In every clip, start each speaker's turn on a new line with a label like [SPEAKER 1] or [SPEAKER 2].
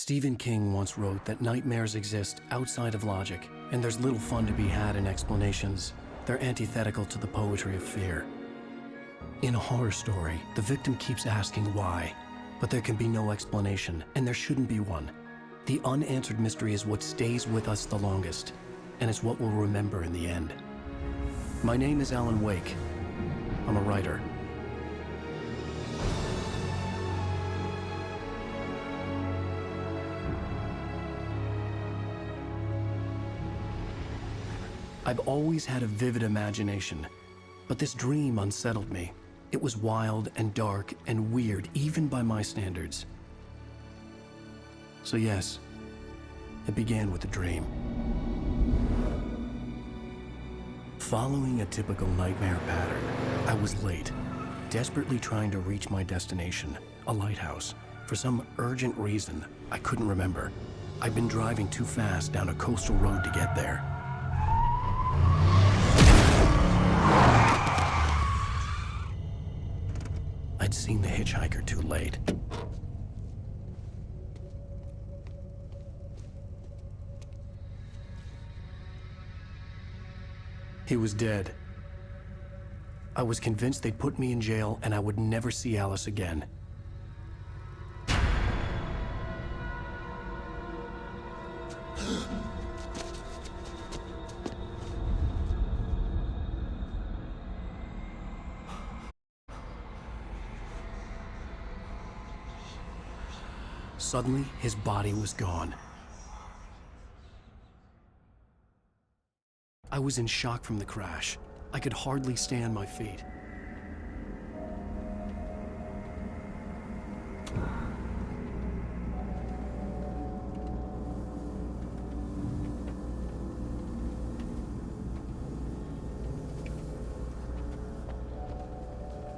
[SPEAKER 1] Stephen King once wrote that nightmares exist outside of logic, and there's little fun to be had in explanations. They're antithetical to the poetry of fear. In a horror story, the victim keeps asking why, but there can be no explanation, and there shouldn't be one. The unanswered mystery is what stays with us the longest, and it's what we'll remember in the end. My name is Alan Wake. I'm a writer. I've always had a vivid imagination, but this dream unsettled me. It was wild and dark and weird, even by my standards. So yes, it began with a dream. Following a typical nightmare pattern, I was late, desperately trying to reach my destination, a lighthouse. For some urgent reason, I couldn't remember. I'd been driving too fast down a coastal road to get there. I'd seen the hitchhiker too late. He was dead. I was convinced they'd put me in jail and I would never see Alice again. Suddenly, his body was gone. I was in shock from the crash. I could hardly stay on my feet.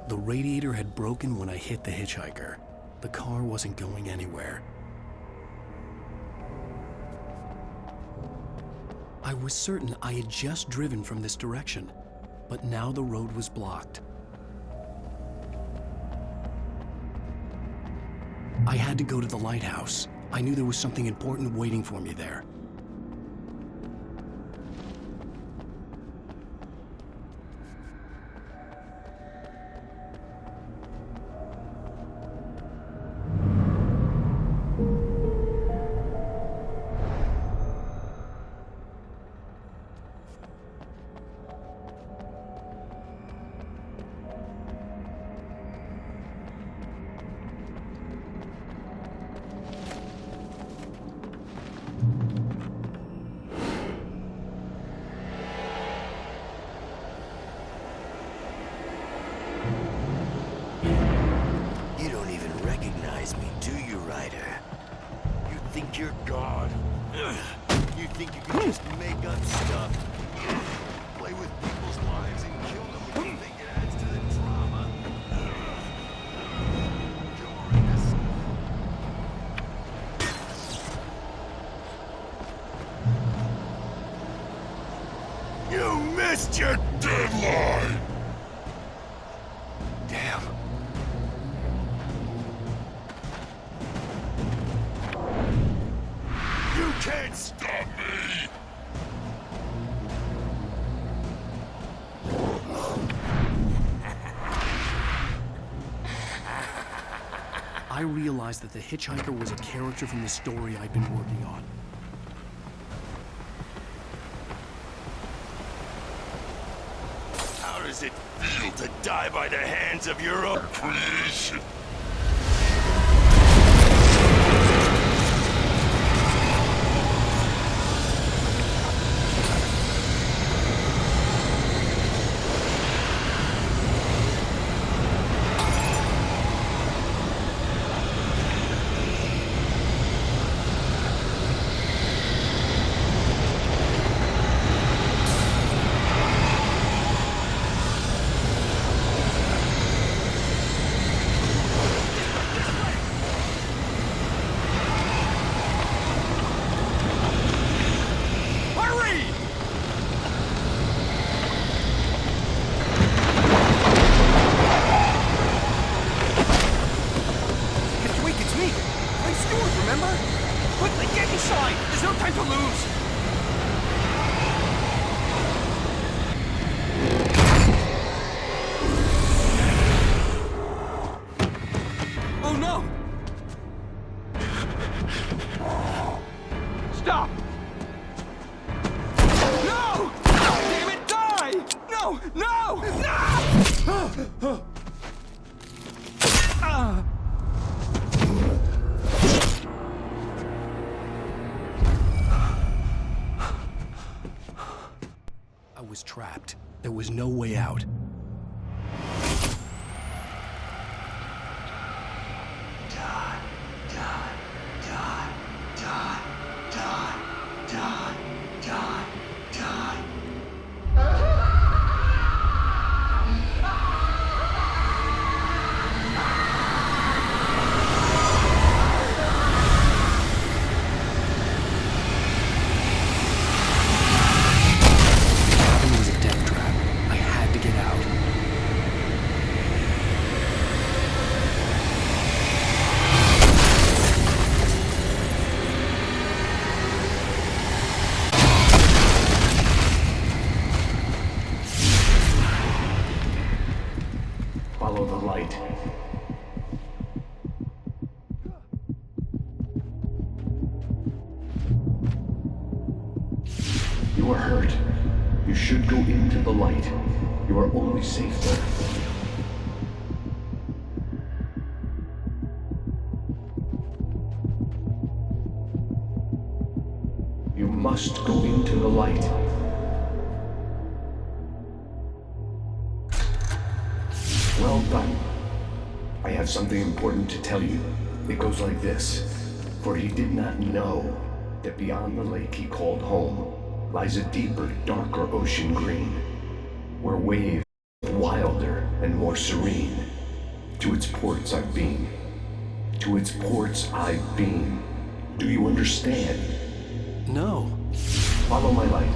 [SPEAKER 1] The radiator had broken when I hit the hitchhiker. The car wasn't going anywhere. I was certain I had just driven from this direction, but now the road was blocked. I had to go to the lighthouse. I knew there was something important waiting for me there.
[SPEAKER 2] You're God. You think you can just make up stuff? Play with people's lives and kill them when you think it adds to the drama? You missed your deadline! Damn. You can't stop me!
[SPEAKER 1] I realized that the hitchhiker was a character from the story I'd been working on.
[SPEAKER 2] How does it feel to die by the hands of your own creation?
[SPEAKER 3] No! No! No!
[SPEAKER 1] I was trapped. There was no way out. It was a death trap. I had to get out. Follow the light. You are hurt. You should go into the light. You are only safe there. You must go into the light. Well done. I have something important to tell you. It goes like this. For he did not know that beyond the lake he called home lies a deeper, darker ocean green, where waves are wilder and more serene. To its ports I've been. To its ports I've been. Do you understand? No. Follow my light.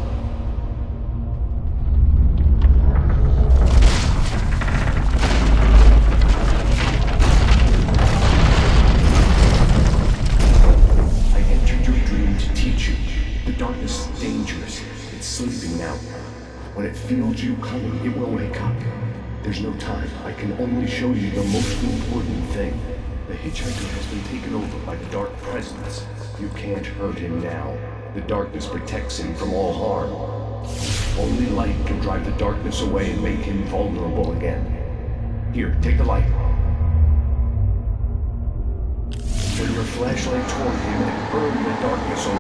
[SPEAKER 1] I entered your dream to teach you. The darkness is dangerous. It's sleeping now. When it feels you coming, it will wake up. There's no time. I can only show you the most important thing. The hitchhiker has been taken over by the dark presence. You can't hurt him now. The darkness protects him from all harm. Only light can drive the darkness away and make him vulnerable again. Here, take the light. Turn your flashlight toward him and burn the darkness away.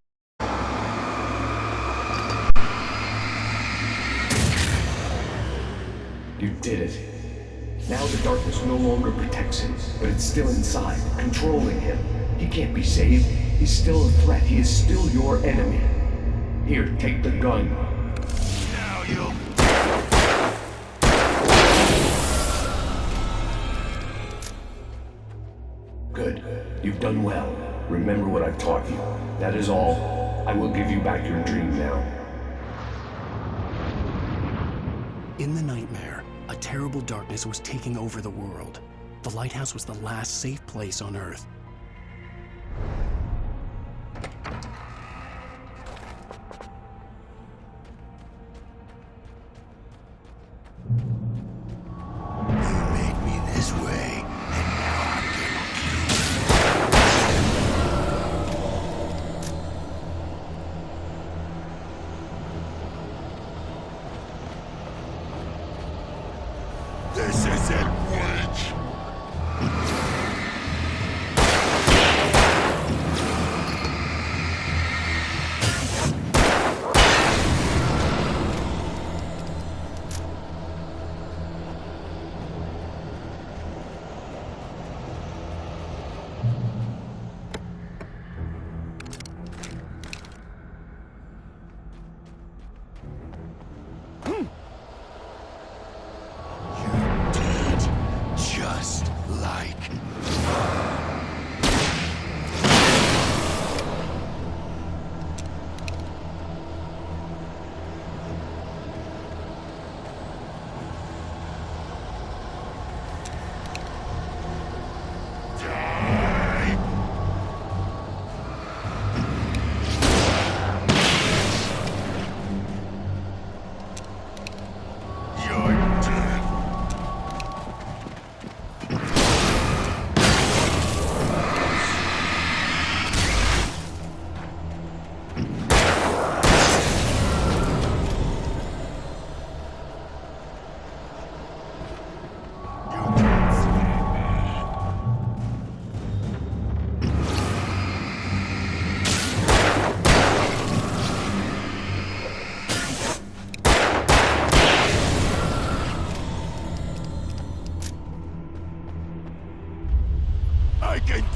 [SPEAKER 1] You did it. Now the darkness no longer protects him, but it's still inside, controlling him. He can't be saved. He's still a threat. He is still your enemy. Here, take the gun.
[SPEAKER 2] Now you'll...
[SPEAKER 1] Good. You've done well. Remember what I've taught you. That is all. I will give you back your dream now. In the nightmare, a terrible darkness was taking over the world. The lighthouse was the last safe place on Earth.
[SPEAKER 2] You made me this way, and now I'm gonna kill you. This isn't witch. You're dead.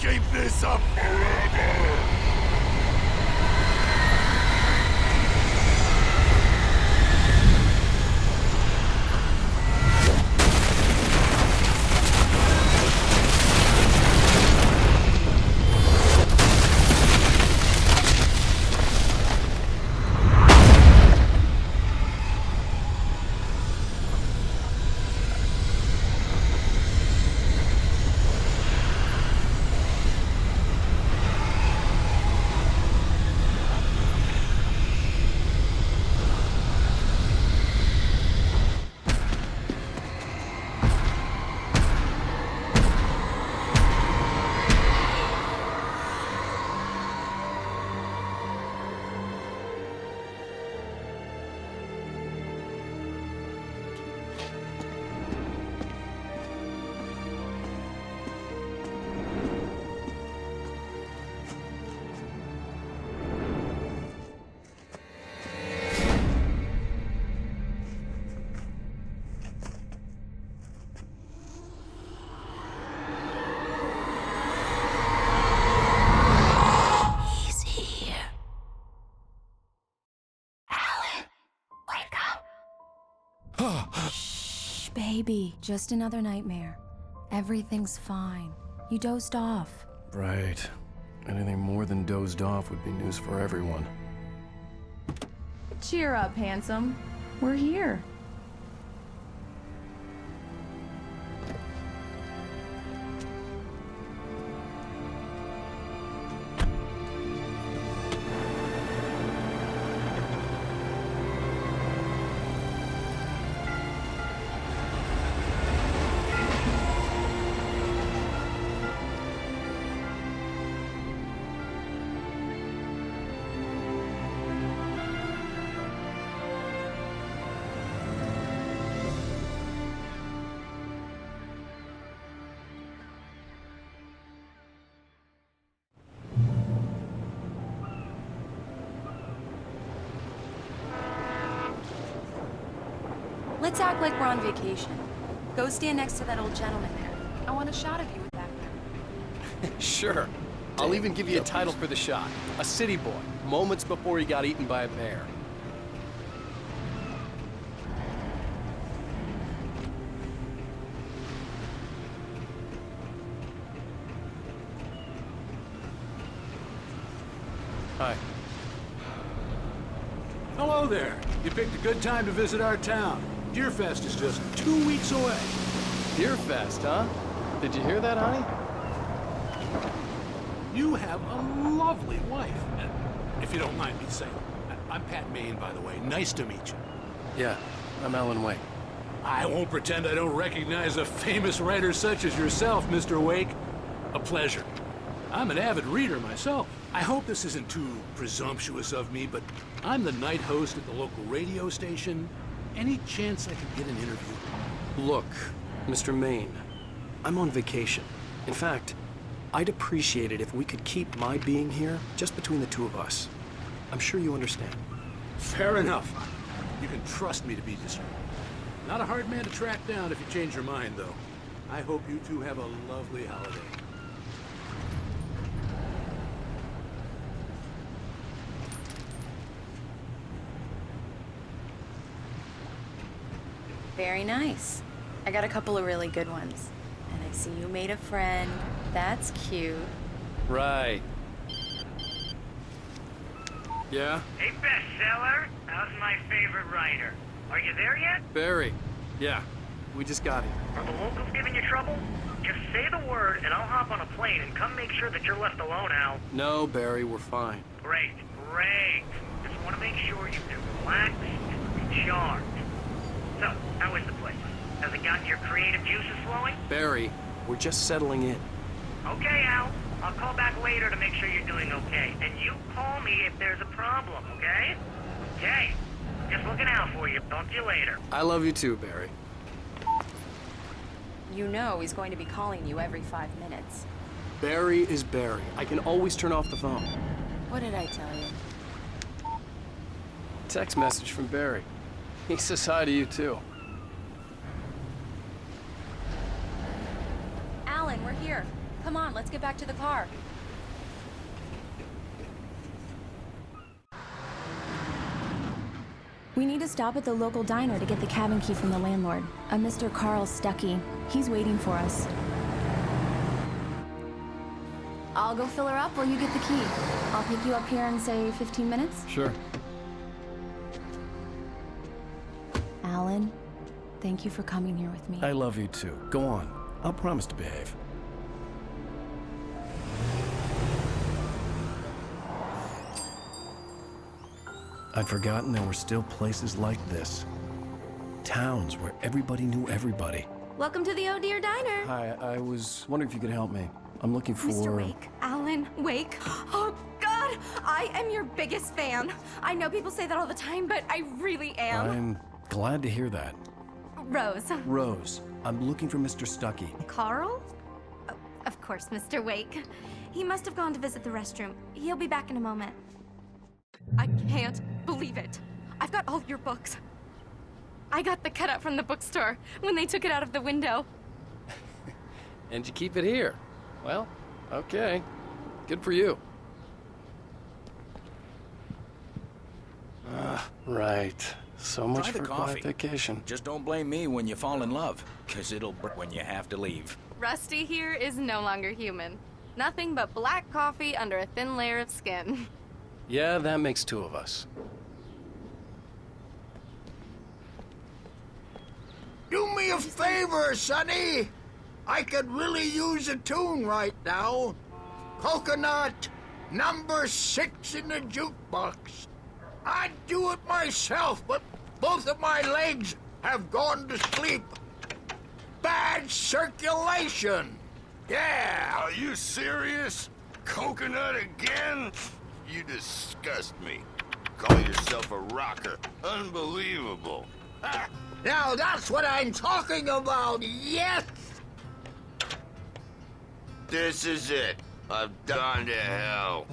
[SPEAKER 2] keep this up forever!
[SPEAKER 4] Shh, baby. Just another nightmare. Everything's fine. You dozed off.
[SPEAKER 1] Right. Anything more than dozed off would be news for everyone.
[SPEAKER 4] Cheer up, handsome. We're here. Let's act like we're on vacation. Go stand next to that old gentleman there. I want a shot of you back there.
[SPEAKER 5] Sure. I'll even give you a title for the shot. A city boy, moments before he got eaten by a bear. Hi.
[SPEAKER 3] Hello there. You picked a good time to visit our town. Deerfest is just 2 weeks away.
[SPEAKER 5] Deerfest, huh? Did you hear that, honey?
[SPEAKER 3] You have a lovely wife. If you don't mind me saying. I'm Pat Maine, by the way. Nice to meet you.
[SPEAKER 1] Yeah, I'm Alan Wake.
[SPEAKER 3] I won't pretend I don't recognize a famous writer such as yourself, Mr. Wake. A pleasure. I'm an avid reader myself. I hope this isn't too presumptuous of me, but I'm the night host at the local radio station. Any chance I could get an interview?
[SPEAKER 1] Look, Mr. Maine, I'm on vacation. In fact, I'd appreciate it if we could keep my being here just between the two of us. I'm sure you understand.
[SPEAKER 3] Fair enough. You can trust me to be discreet. Not a hard man to track down if you change your mind, though. I hope you two have a lovely holiday.
[SPEAKER 4] Very nice. I got a couple of really good ones. And I see you made a friend. That's cute.
[SPEAKER 5] Right. Yeah?
[SPEAKER 6] Hey, bestseller. How's my favorite writer? Are you there yet?
[SPEAKER 5] Barry. Yeah. We just got here.
[SPEAKER 6] Are the locals giving you trouble? Just say the word and I'll hop on a plane and come make sure that you're left alone, Al.
[SPEAKER 5] No, Barry, we're fine.
[SPEAKER 6] Great, great. Just want to make sure you've been relaxed and charged. So, how is the place? Has it gotten your creative juices flowing?
[SPEAKER 1] Barry, we're just settling in.
[SPEAKER 6] Okay, Al. I'll call back later to make sure you're doing okay. And you call me if there's a problem, okay? Okay. Just looking out for you. Talk to you later.
[SPEAKER 5] I love you too, Barry.
[SPEAKER 4] You know he's going to be calling you every 5 minutes.
[SPEAKER 1] Barry is Barry. I can always turn off the phone.
[SPEAKER 4] What did I tell you?
[SPEAKER 5] Text message from Barry. He says hi to you too.
[SPEAKER 4] Alan, we're here. Come on, let's get back to the car.
[SPEAKER 7] We need to stop at the local diner to get the cabin key from the landlord, a Mr. Carl Stuckey. He's waiting for us. I'll go fill her up while you get the key. I'll pick you up here in, say, 15 minutes?
[SPEAKER 1] Sure.
[SPEAKER 7] Alan, thank you for coming here with me.
[SPEAKER 1] I love you too. Go on. I'll promise to behave. I'd forgotten there were still places like this. Towns where everybody knew everybody.
[SPEAKER 8] Welcome to the Oh Dear Diner.
[SPEAKER 1] Hi, I was wondering if you could help me. I'm looking for...
[SPEAKER 8] Mr. Wake. Alan Wake. Oh, God! I am your biggest fan. I know people say that all the time, but I really am.
[SPEAKER 1] I'm glad to hear that.
[SPEAKER 8] Rose.
[SPEAKER 1] Rose, I'm looking for Mr. Stuckey.
[SPEAKER 8] Carl? Oh, of course, Mr. Wake. He must have gone to visit the restroom. He'll be back in a moment. I can't believe it. I've got all your books. I got the cutout from the bookstore when they took it out of the window.
[SPEAKER 5] And you keep it here. Well, okay. Good for you. Right. So much
[SPEAKER 9] Try the
[SPEAKER 5] for
[SPEAKER 9] coffee.
[SPEAKER 5] quiet vacation.
[SPEAKER 9] Just don't blame me when you fall in love, 'cause it'll break when you have to leave.
[SPEAKER 4] Rusty here is no longer human. Nothing but black coffee under a thin layer of skin.
[SPEAKER 5] Yeah, that makes two of us.
[SPEAKER 10] Do me a favor, Sonny. I could really use a tune right now. Coconut, number 6 in the jukebox. I'd do it myself, but both of my legs have gone to sleep. Bad circulation. Yeah.
[SPEAKER 2] Are you serious? Coconut again? You disgust me. Call yourself a rocker. Unbelievable. Ha!
[SPEAKER 10] Now that's what I'm talking about, yes!
[SPEAKER 2] This is it. I've gone to hell.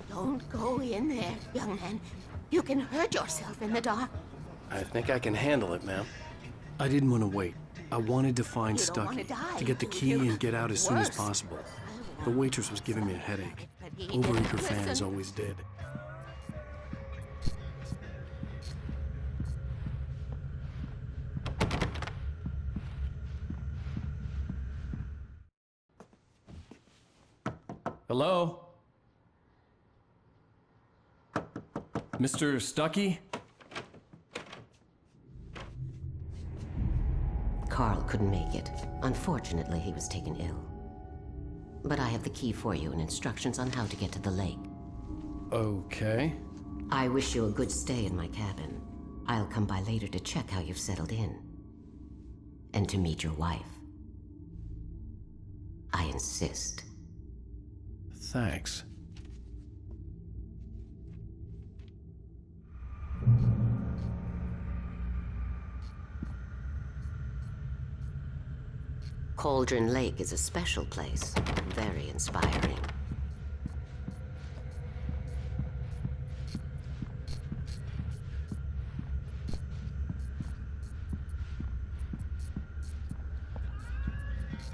[SPEAKER 8] Don't go in there, young man. You can hurt yourself in the dark.
[SPEAKER 5] I think I can handle it, ma'am.
[SPEAKER 1] I didn't want to wait. I wanted to find
[SPEAKER 8] You don't wanna
[SPEAKER 1] Stuckey,
[SPEAKER 8] die,
[SPEAKER 1] to get the
[SPEAKER 8] do
[SPEAKER 1] key
[SPEAKER 8] you?
[SPEAKER 1] and get out as soon as
[SPEAKER 8] Worse.
[SPEAKER 1] possible. The waitress was giving me a headache.
[SPEAKER 8] But he didn't
[SPEAKER 1] Overeager fans
[SPEAKER 8] listen.
[SPEAKER 1] always did. Hello? Mr. Stuckey?
[SPEAKER 11] Carl couldn't make it. Unfortunately, he was taken ill. But I have the key for you and instructions on how to get to the lake.
[SPEAKER 1] Okay.
[SPEAKER 11] I wish you a good stay in my cabin. I'll come by later to check how you've settled in. And to meet your wife. I insist.
[SPEAKER 1] Thanks.
[SPEAKER 11] Cauldron Lake is a special place. Very inspiring.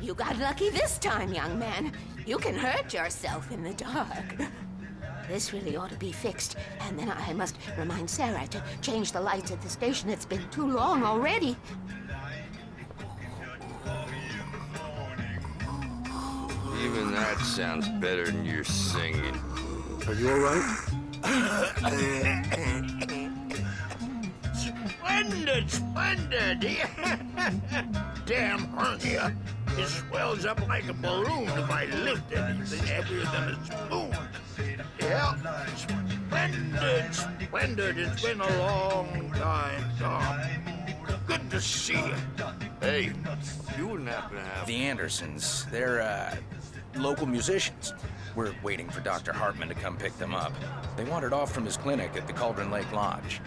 [SPEAKER 8] You got lucky this time, young man. You can hurt yourself in the dark. This really ought to be fixed. And then I must remind Sarah to change the lights at the station. It's been too long already.
[SPEAKER 2] Even that sounds better than your singing.
[SPEAKER 1] Are you all right?
[SPEAKER 10] Splendid, splendid! Damn hernia. It swells up like a balloon if I lift anything heavier than a spoon. Yeah, splendid, splendid. It's been a long time, Tom. Good to see you.
[SPEAKER 2] Hey, you wouldn't happen to have...
[SPEAKER 9] The Andersons, they're, local musicians. We're waiting for Dr. Hartman to come pick them up. They wandered off from his clinic at the Cauldron Lake Lodge.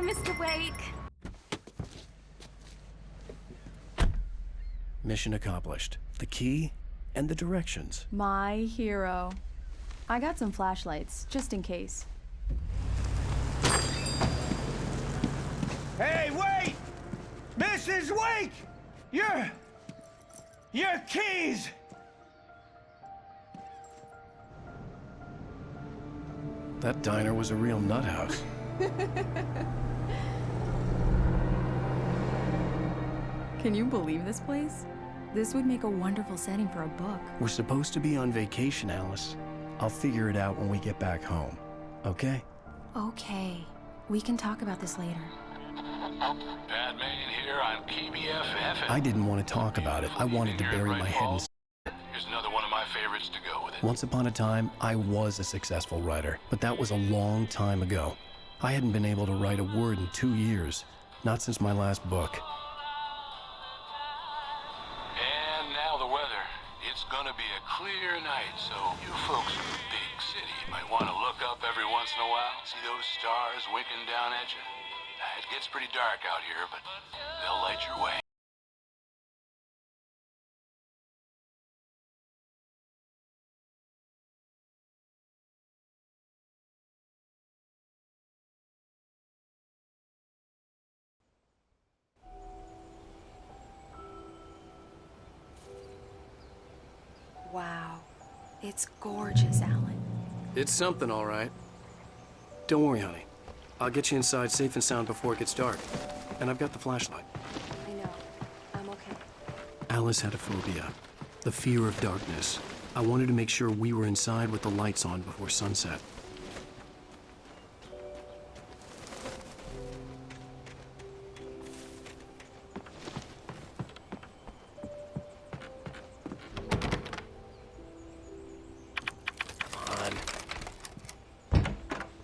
[SPEAKER 8] Bye, Mr. Wake.
[SPEAKER 1] Mission accomplished. The key and the directions.
[SPEAKER 7] My hero. I got some flashlights, just in case.
[SPEAKER 10] Hey, wait! Mrs. Wake! Your keys!
[SPEAKER 1] That diner was a real nut house.
[SPEAKER 7] Can you believe this place? This would make a wonderful setting for a book.
[SPEAKER 1] We're supposed to be on vacation, Alice. I'll figure it out when we get back home. Okay?
[SPEAKER 7] Okay. We can talk about this later.
[SPEAKER 3] Bad man here on KBFF.
[SPEAKER 1] I didn't want to talk about it. I wanted to bury my head in...
[SPEAKER 3] Here's another one of my favorites to go with it.
[SPEAKER 1] Once upon a time, I was a successful writer, but that was a long time ago. I hadn't been able to write a word in 2 years, not since my last book.
[SPEAKER 3] And now the weather. It's gonna be a clear night, so you folks in the big city might want to look up every once in a while, see those stars winking down at you. It gets pretty dark out here, but they'll light your way.
[SPEAKER 4] Wow. It's gorgeous, Alan.
[SPEAKER 5] It's something, all right.
[SPEAKER 1] Don't worry, honey. I'll get you inside safe and sound before it gets dark. And I've got the flashlight.
[SPEAKER 4] I know. I'm okay.
[SPEAKER 1] Alice had a phobia. The fear of darkness. I wanted to make sure we were inside with the lights on before sunset.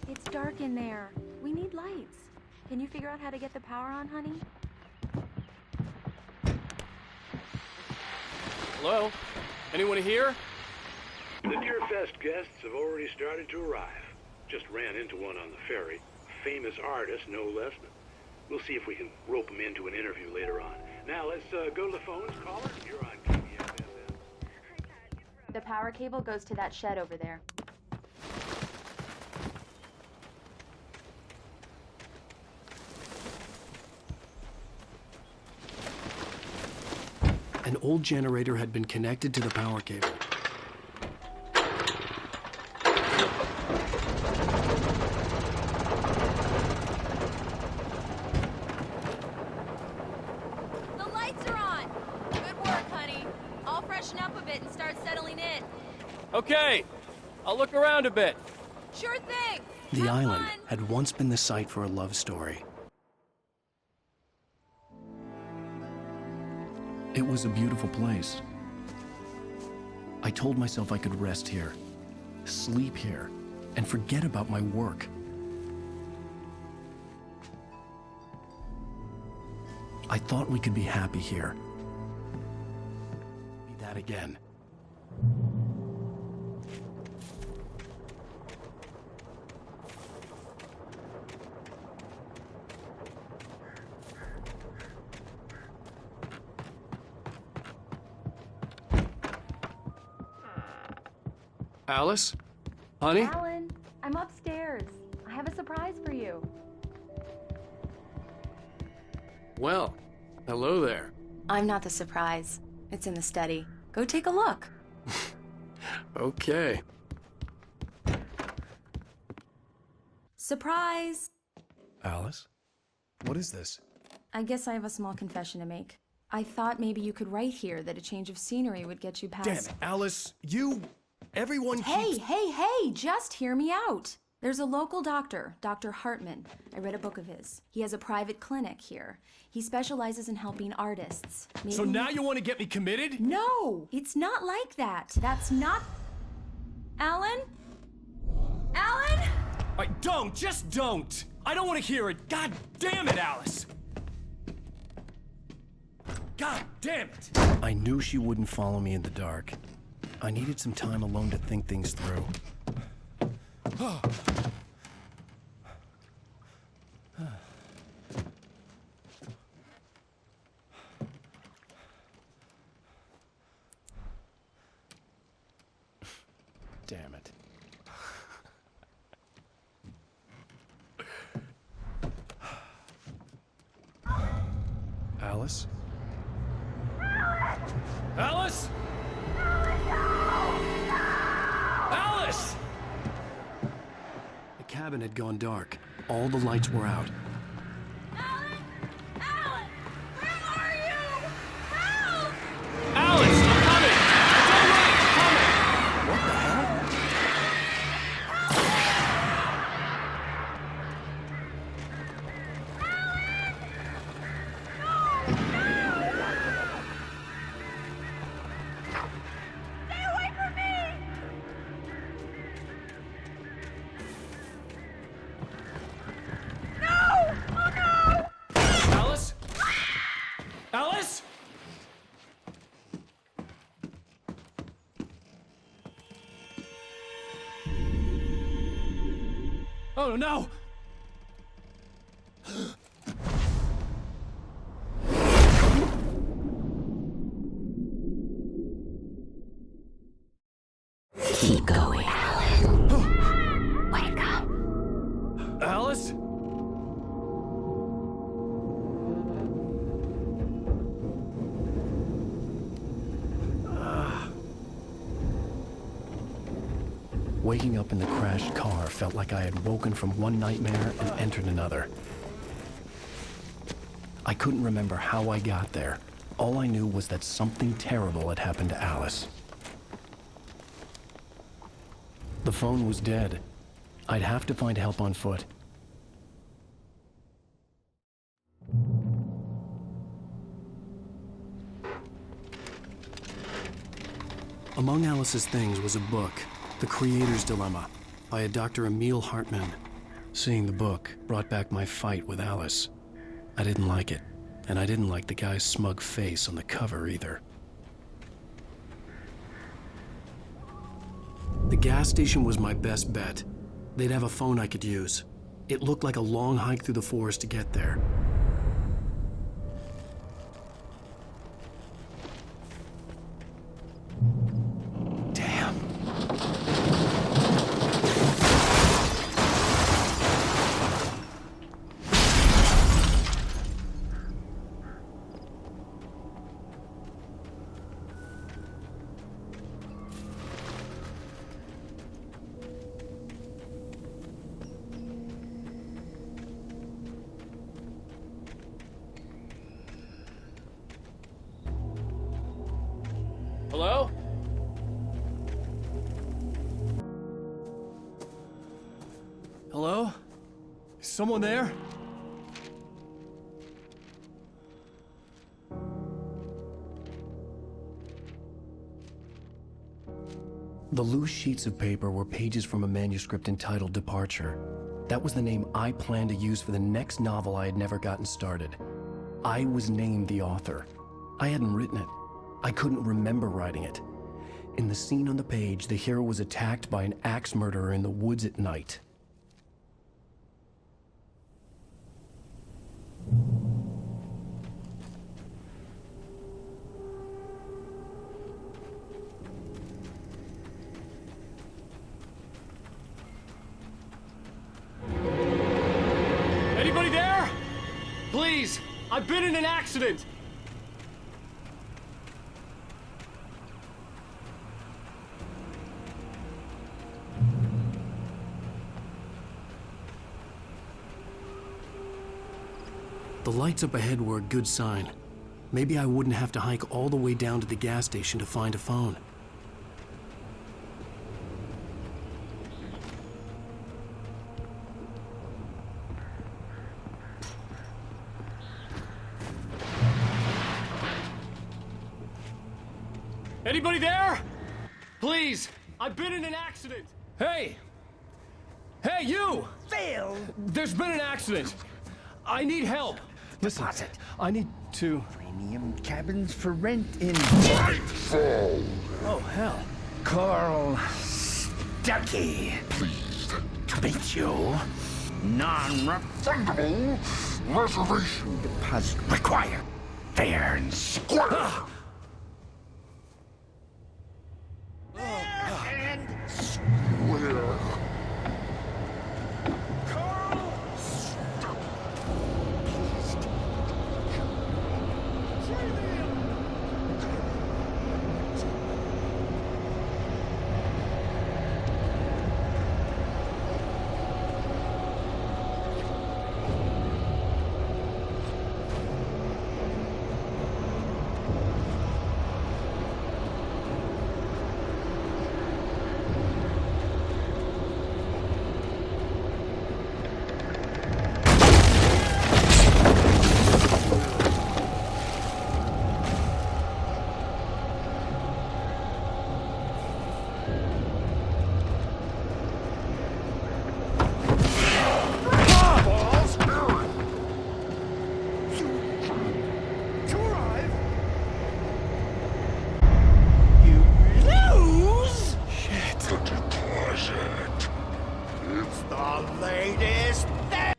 [SPEAKER 4] It's dark in there. We need lights. Can you figure out how to get the power on, honey?
[SPEAKER 5] Hello? Anyone here?
[SPEAKER 12] The Deerfest guests have already started to arrive. Just ran into one on the ferry. Famous artist, no less. We'll see if we can rope him into an interview later on. Now, let's go to the phones. Caller, you're on KBFF.
[SPEAKER 4] The power cable goes to that shed over there.
[SPEAKER 1] An old generator had been connected to the power cable.
[SPEAKER 4] The lights are on! Good work, honey. I'll freshen up a bit and start settling in.
[SPEAKER 5] Okay. I'll look around a bit.
[SPEAKER 4] Sure thing!
[SPEAKER 1] The island had once been the site for a love story. It was a beautiful place. I told myself I could rest here, sleep here, and forget about my work. I thought we could be happy here. Be that again.
[SPEAKER 5] Alice? Honey?
[SPEAKER 4] Alan, I'm upstairs. I have a surprise for you.
[SPEAKER 5] Well, hello there.
[SPEAKER 4] I'm not the surprise. It's in the study. Go take a look.
[SPEAKER 5] Okay.
[SPEAKER 4] Surprise!
[SPEAKER 1] Alice? What is this?
[SPEAKER 7] I guess I have a small confession to make. I thought maybe you could write here that a change of scenery would get you past...
[SPEAKER 1] Damn it, Alice, everyone keeps...
[SPEAKER 7] Hey, just hear me out. There's a local doctor, Dr. Hartman. I read a book of his. He has a private clinic here. He specializes in helping artists.
[SPEAKER 1] So now you want to get me committed?
[SPEAKER 7] No, it's not like that. That's not... Alan? Alan?
[SPEAKER 1] Just don't! I don't want to hear it! God damn it, Alice! God damn it! I knew she wouldn't follow me in the dark. I needed some time alone to think things through. Alice?
[SPEAKER 5] Alice? Alice!
[SPEAKER 1] The cabin had gone dark. All the lights were out.
[SPEAKER 5] Alice, I'm coming! It's all right, I'm coming!
[SPEAKER 1] What the hell?
[SPEAKER 5] Alice? Alice? Oh no!
[SPEAKER 11] Keep going.
[SPEAKER 8] Wake up.
[SPEAKER 5] Alice?
[SPEAKER 1] Waking up in the crashed car felt like I had woken from one nightmare and entered another. I couldn't remember how I got there. All I knew was that something terrible had happened to Alice. The phone was dead. I'd have to find help on foot. Among Alice's things was a book, The Creator's Dilemma, by a Dr. Emil Hartman. Seeing the book brought back my fight with Alice. I didn't like it, and I didn't like the guy's smug face on the cover either. The gas station was my best bet. They'd have a phone I could use. It looked like a long hike through the forest to get there. Damn.
[SPEAKER 5] Hello?
[SPEAKER 1] Hello? Is someone there? The loose sheets of paper were pages from a manuscript entitled Departure. That was the name I planned to use for the next novel I had never gotten started. I was named the author. I hadn't written it. I couldn't remember writing it. In the scene on the page, the hero was attacked by an axe murderer in the woods at night.
[SPEAKER 5] Anybody there? Please, I've been in an accident.
[SPEAKER 1] The lights up ahead were a good sign. Maybe I wouldn't have to hike all the way down to the gas station to find a phone.
[SPEAKER 5] Anybody there? Please, I've been in an accident. Hey! Hey, you!
[SPEAKER 10] Phil!
[SPEAKER 5] There's been an accident. I need help.
[SPEAKER 1] Listen,
[SPEAKER 10] Deposit.
[SPEAKER 1] I need to...
[SPEAKER 10] Premium cabins for rent in Nightfall.
[SPEAKER 1] Oh, hell.
[SPEAKER 10] Carl Stucky. Pleased to meet you. Non-refundable reservation deposit required. Fair and square. And square. Carl Stucky. Pleased. The latest thing!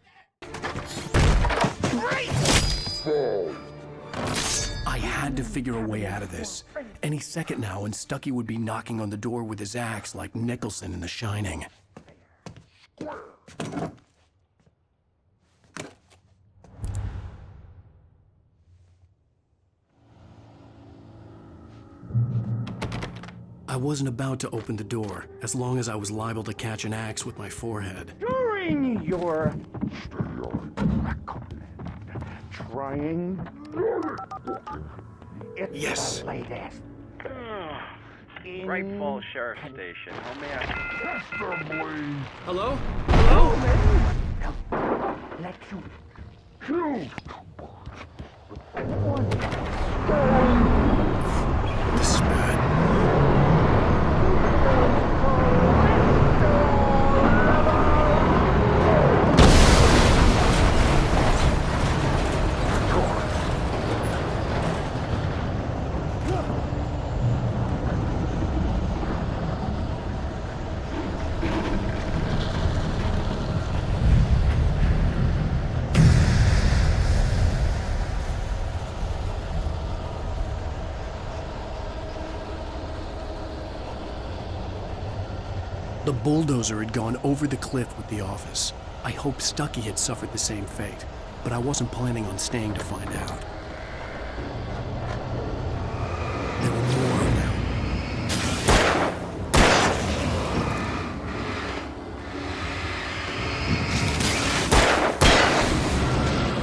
[SPEAKER 1] I had to figure a way out of this. Any second now, and Stucky would be knocking on the door with his axe like Nicholson in The Shining. I wasn't about to open the door, as long as I was liable to catch an axe with my forehead.
[SPEAKER 13] During your trying. It's
[SPEAKER 1] yes.
[SPEAKER 13] The latest.
[SPEAKER 14] Bright Falls Sheriff Station. How may I?
[SPEAKER 5] Hello? Hello?
[SPEAKER 13] Let you choose.
[SPEAKER 1] This is bad. The bulldozer had gone over the cliff with the office. I hoped Stucky had suffered the same fate, but I wasn't planning on staying to find out. There were more of them.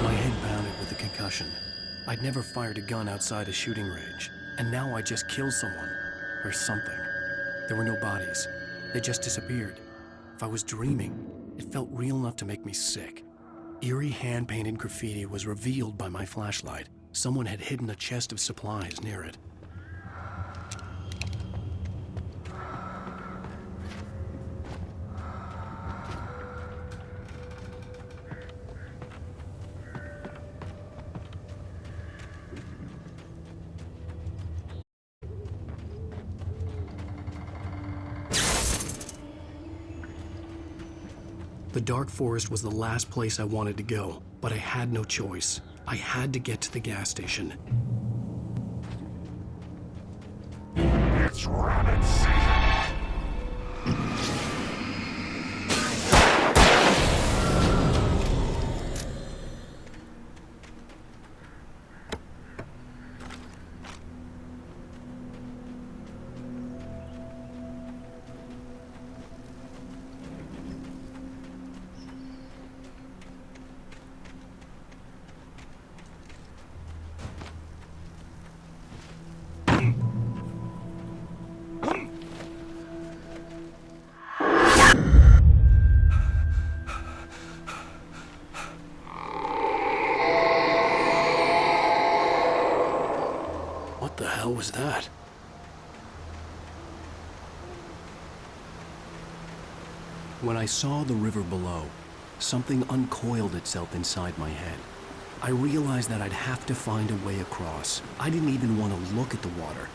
[SPEAKER 1] My head pounded with a concussion. I'd never fired a gun outside a shooting range, and now I just killed someone, or something. There were no bodies. They just disappeared. If I was dreaming, it felt real enough to make me sick. Eerie hand-painted graffiti was revealed by my flashlight. Someone had hidden a chest of supplies near it. The dark forest was the last place I wanted to go, but I had no choice. I had to get to the gas station.
[SPEAKER 13] It's rabbit season.
[SPEAKER 1] What the hell was that? When I saw the river below, something uncoiled itself inside my head. I realized that I'd have to find a way across. I didn't even want to look at the water.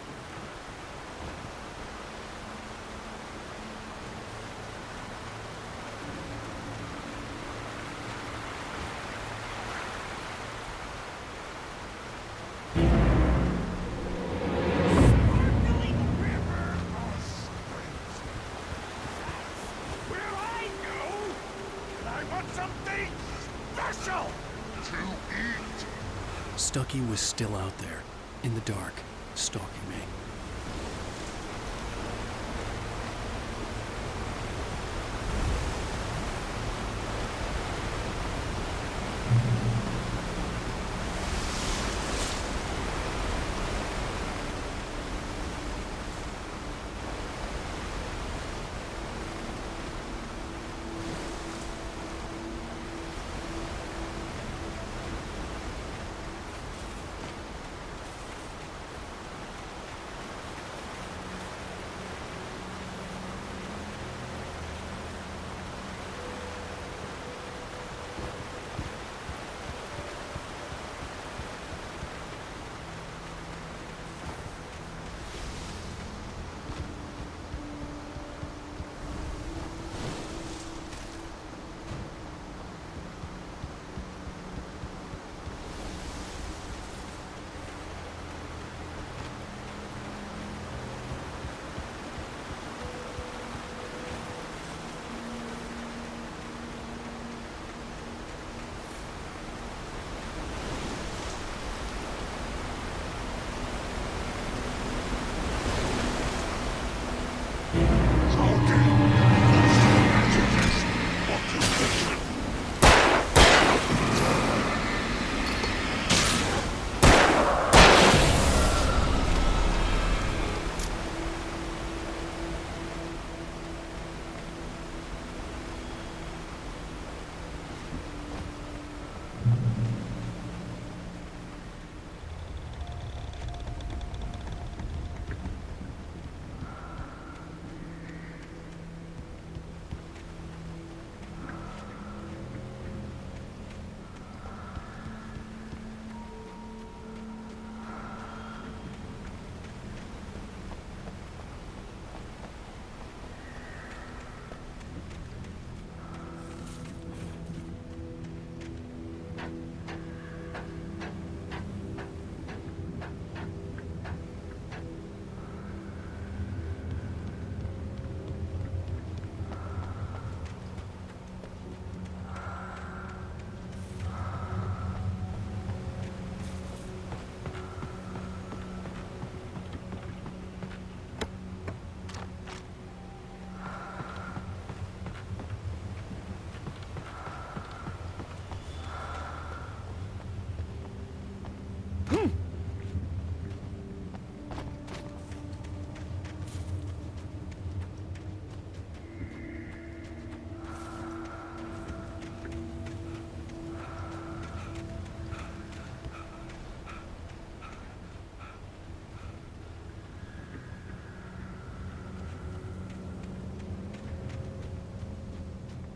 [SPEAKER 1] Stucky was still out there, in the dark, stalking me.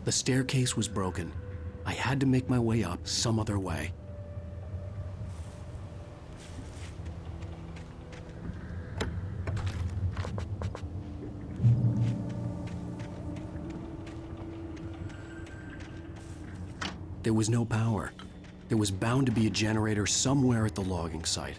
[SPEAKER 1] The staircase was broken. I had to make my way up some other way. There was no power. There was bound to be a generator somewhere at the logging site.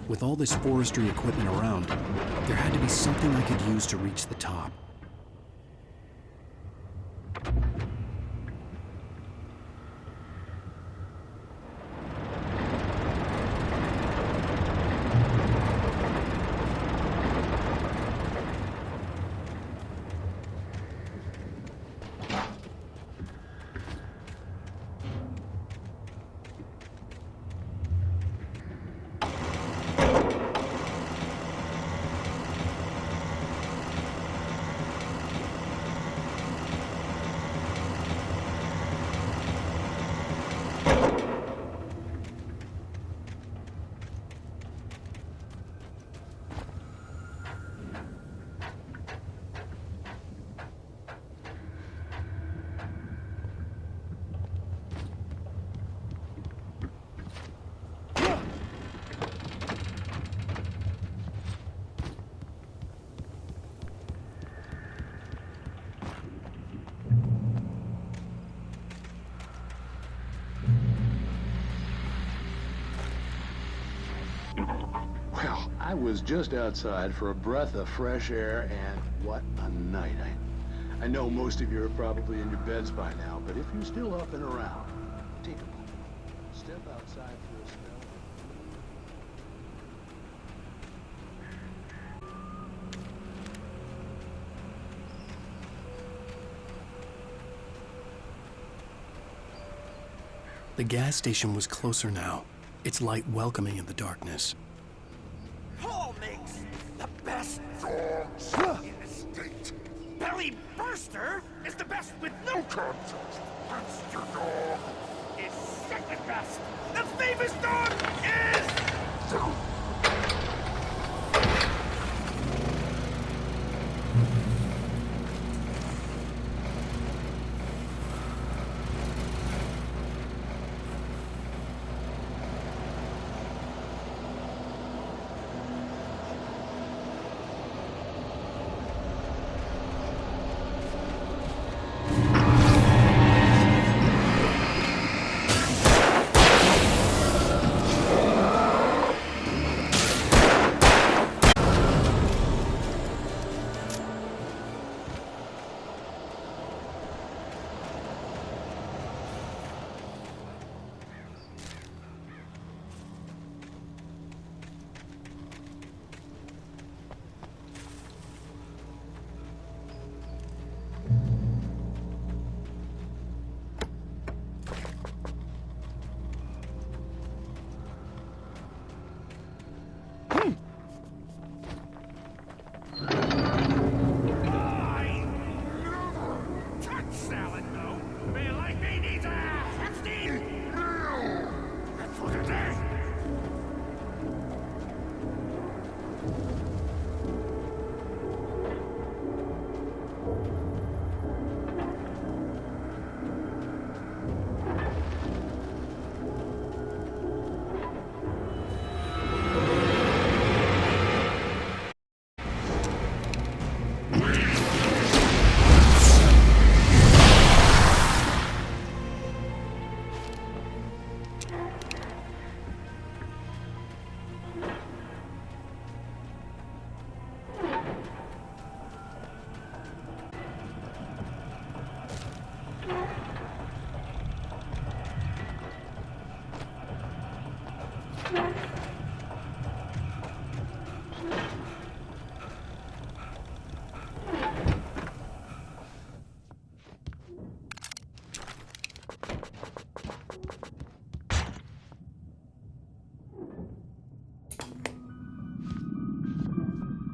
[SPEAKER 1] With all this forestry equipment around, there had to be something I could use to reach the top.
[SPEAKER 15] Well, I was just outside for a breath of fresh air, and what a night. I know most of you are probably in your beds by now, but if you're still up and around, take a moment. Step outside for a spell.
[SPEAKER 1] The gas station was closer now, its light welcoming in the darkness.
[SPEAKER 2] Paul makes the best dogs in the state. Belly Burster is the best with no contest. Monster Dog is second best. The famous dog is...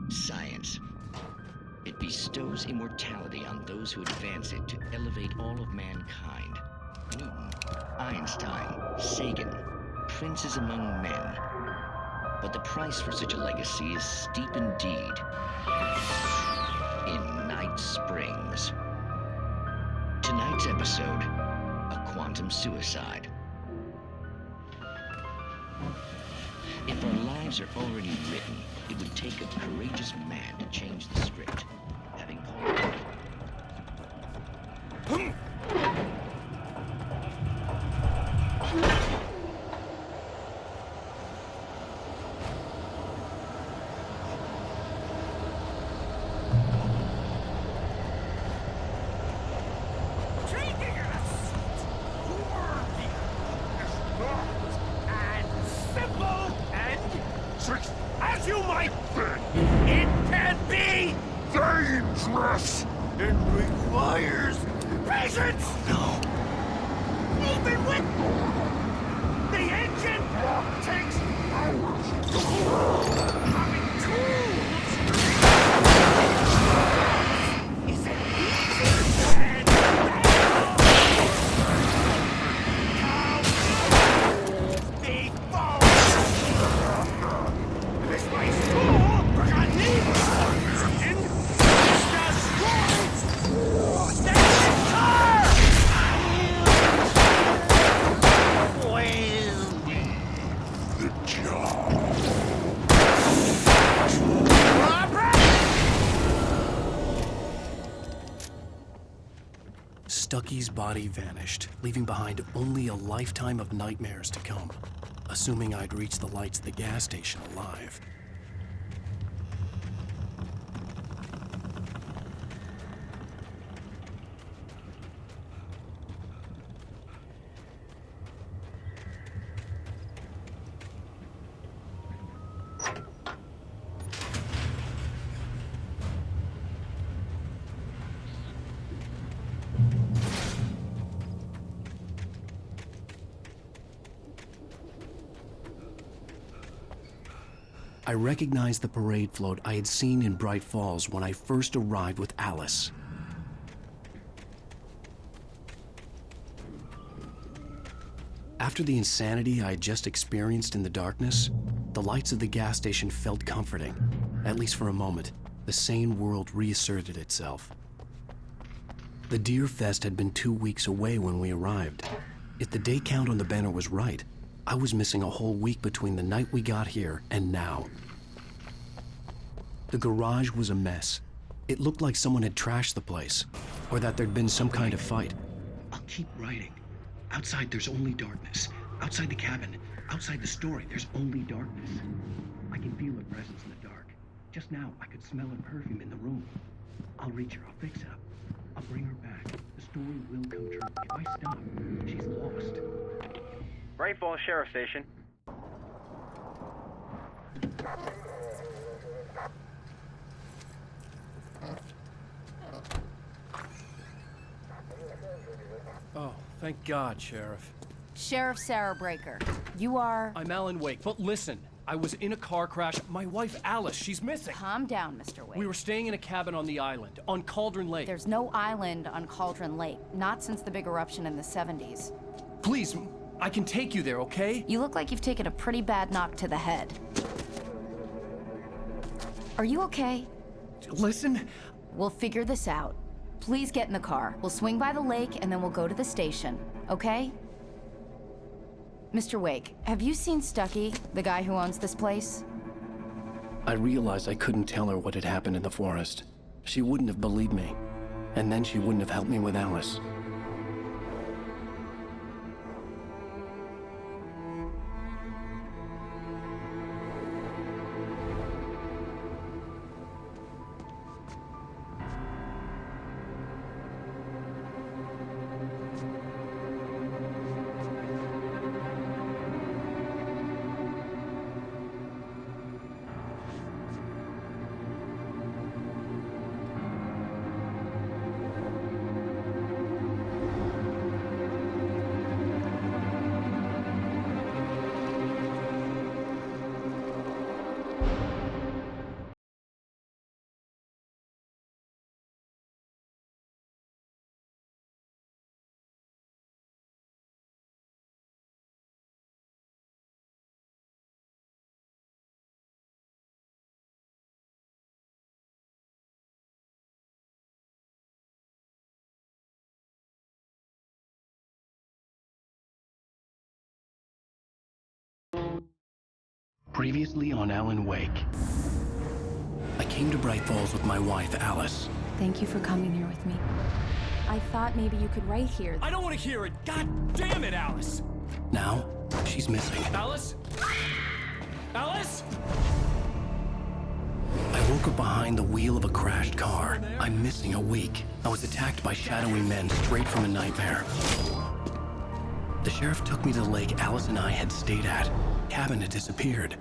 [SPEAKER 16] Science. It bestows immortality on those who advance it to elevate all of mankind. Newton, Einstein, Sagan, princes among men. But the price for such a legacy is steep indeed. In Night Springs. Tonight's episode, a quantum suicide. If our lives are already written, it would take a courageous man to change the script. Having called...
[SPEAKER 2] As you might think, it can be dangerous. It requires patience. No. Even with the engine takes hours. Having tools is an easy and big foe. This place full forgot me.
[SPEAKER 1] Stucky's body vanished, leaving behind only a lifetime of nightmares to come, assuming I'd reach the lights at the gas station alive. I recognized the parade float I had seen in Bright Falls when I first arrived with Alice. After the insanity I had just experienced in the darkness, the lights of the gas station felt comforting. At least for a moment, the sane world reasserted itself. The Deer Fest had been 2 weeks away when we arrived. If the day count on the banner was right, I was missing a whole week between the night we got here and now. The garage was a mess. It looked like someone had trashed the place, or that there'd been some kind of fight.
[SPEAKER 17] I'll keep writing. Outside, there's only darkness. Outside the cabin, outside the story, there's only darkness. I can feel her presence in the dark. Just now, I could smell her perfume in the room. I'll reach her, I'll fix it up. I'll bring her back. The story will come true. If I stop, she's lost.
[SPEAKER 14] Bright Falls Sheriff Station.
[SPEAKER 5] Oh, thank God, Sheriff.
[SPEAKER 18] Sheriff Sarah Breaker. You are...
[SPEAKER 5] I'm Alan Wake, but listen. I was in a car crash. My wife, Alice, she's missing.
[SPEAKER 18] Calm down, Mr. Wake.
[SPEAKER 5] We were staying in a cabin on the island, on Cauldron Lake.
[SPEAKER 18] There's no island on Cauldron Lake. Not since the big eruption in the 70s.
[SPEAKER 5] Please, I can take you there, okay?
[SPEAKER 18] You look like you've taken a pretty bad knock to the head. Are you okay?
[SPEAKER 5] Listen.
[SPEAKER 18] We'll figure this out. Please get in the car. We'll swing by the lake and then we'll go to the station, okay? Mr. Wake, have you seen Stucky, the guy who owns this place?
[SPEAKER 1] I realized I couldn't tell her what had happened in the forest. She wouldn't have believed me. And then she wouldn't have helped me with Alice. Previously on Alan Wake. I came to Bright Falls with my wife, Alice.
[SPEAKER 7] Thank you for coming here with me. I thought maybe you could write here.
[SPEAKER 5] I don't want to hear it! God damn it, Alice!
[SPEAKER 1] Now, she's missing.
[SPEAKER 5] Alice? Alice?
[SPEAKER 1] I woke up behind the wheel of a crashed car. I'm missing a week. I was attacked by shadowy men straight from a nightmare. The sheriff took me to the lake Alice and I had stayed at. Cabin had disappeared.